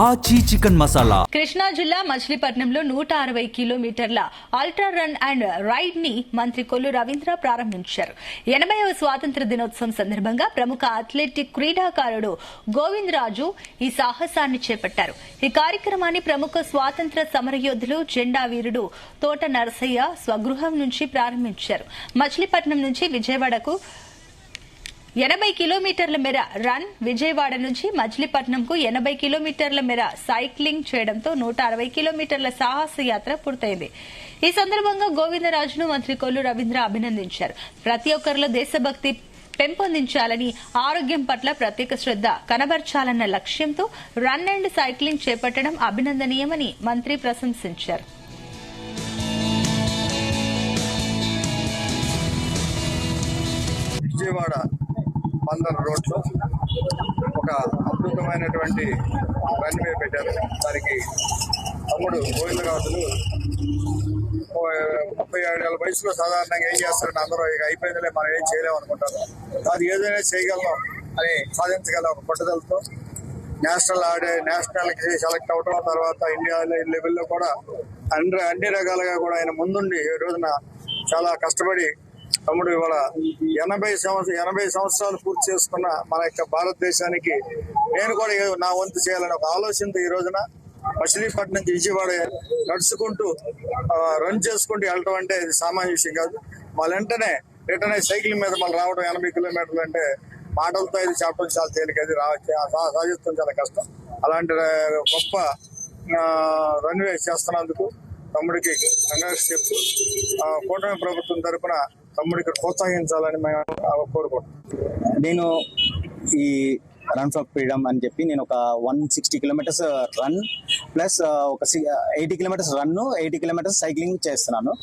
ఆచి చికెన్ మసాలా. కృష్ణా జిల్లా మచిలీపట్నంలో 160 కిలోమీటర్ల అల్ట్రా రన్ అండ్ రైడ్ ని మంత్రి కొల్లు రవీంద్ర ప్రారంభించారు. 80వ స్వాతంత్ర దినోత్సవం సందర్భంగా ప్రముఖ అథ్లెటిక్ క్రీడాకారుడు గోవిందరాజు ఈ సాహసాన్ని చేపట్టారు. ఈ కార్యక్రమాన్ని ప్రముఖ స్వాతంత్ర సమరయోధులు జెండా వీరుడు తోట నరసయ్య స్వగృహం నుంచి ప్రారంభించారు. మచిలీపట్నం నుంచి విజయవాడకు 80 కిలోమీటర్ల మేర రన్, విజయవాడ నుంచి మచిలీపట్నంకు 80 కిలోమీటర్ల మేర సైక్లింగ్ చేయడంతో 160 కిలోమీటర్ల సాహస యాత్ర పూర్తయింది. ఈ సందర్భంగా గోవిందరాజును మంత్రి కొల్లు రవీంద్ర అభినందించారు. ప్రతి ఒక్కరిలో దేశభక్తి పెంపొందించాలని, ఆరోగ్యం పట్ల ప్రత్యేక శ్రద్ధ కనబర్చాలన్న లక్ష్యంతో రన్ అండ్ సైక్లింగ్ చేపట్టడం అభినందనీయమని మంత్రి ప్రశంసించారు. విజయవాడ బందర్ రోడ్లో ఒక అద్భుతమైనటువంటి రన్వే పెట్టారు. దానికి తమ్ముడు గోవిందరాజులు 37 ఏళ్ల వయసులో సాధారణంగా ఏం చేస్తారంటే అందరూ ఇక అయిపోయిందిలే మనం ఏం చేయలేము అనుకుంటారు. అది ఏదైనా చేయగలం అని సాధించగల ఒక పట్టుదలతో నేషనల్కి సెలెక్ట్ అవడం, తర్వాత ఇండియా లెవెల్లో కూడా అన్ని రకాలుగా కూడా ఆయన ముందుండి ఈ రోజున చాలా కష్టపడి తమ్ముడు ఇవాళ 80 సంవత్సరాలు పూర్తి చేసుకున్న మన యొక్క భారతదేశానికి నేను కూడా నా వంతు చేయాలని ఒక ఆలోచనతో ఈ రోజున మచిలీపట్నం నుంచి విజయవాడ నడుచుకుంటూ రన్ చేసుకుంటూ వెళ్ళటం అంటే ఇది సామాన్య విషయం కాదు. మళ్ళీ వెంటనే రిటర్న్ సైకిల్ మీద మళ్ళీ రావడం 80 కిలోమీటర్లు అంటే మాటలతో ఇది చెప్పడం చాలా తేలిక, అది సాధిస్తాం చాలా కష్టం. అలాంటి గొప్ప రన్వే చేస్తున్నందుకు తమ్ముడికి కంగ్రాట్స్ చెప్తూ కూటమి ప్రభుత్వం తరఫున తమ్ముడికి ప్రోత్సహించాలని మేము కోరుకుంటున్నాం. నేను ఈ రన్ ఫర్ ఫ్రీడమ్ అని చెప్పి నేను ఒక 160 కిలోమీటర్స్ రన్ ప్లస్ ఒక 80 కిలోమీటర్స్ రన్, 80 కిలోమీటర్స్ సైక్లింగ్ చేస్తున్నాను.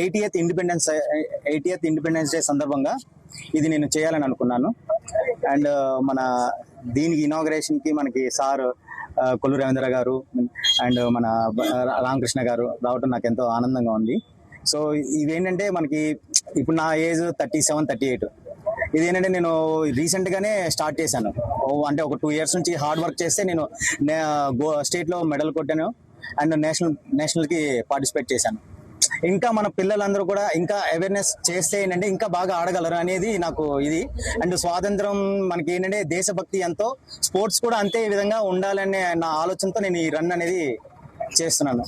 80th ఇండిపెండెన్స్ డే సందర్భంగా ఇది నేను చేయాలని అనుకున్నాను. అండ్ మన దీనికి ఇనాగ్రేషన్ కి మనకి సార్ కొల్లు రవీంద్ర గారు అండ్ మన రామకృష్ణ గారు రావటం నాకు ఎంతో ఆనందంగా ఉంది. సో ఇవేంటంటే మనకి ఇప్పుడు నా ఏజ్ 37-38. ఇదేంటంటే నేను రీసెంట్ గానే స్టార్ట్ చేశాను. అంటే ఒక 2 years నుంచి హార్డ్ వర్క్ చేస్తే నేను స్టేట్ లో మెడల్ కొట్టాను అండ్ నేషనల్ కి పార్టిసిపేట్ చేశాను. ఇంకా మన పిల్లలందరూ కూడా ఇంకా అవేర్నెస్ చేస్తే ఏంటంటే ఇంకా బాగా ఆడగలరు అనేది నాకు ఇది. అండ్ స్వాతంత్రం మనకి ఏంటంటే దేశభక్తి ఎంతో, స్పోర్ట్స్ కూడా అంతే విధంగా ఉండాలనే నా ఆలోచనతో నేను ఈ రన్ అనేది చేస్తున్నాను.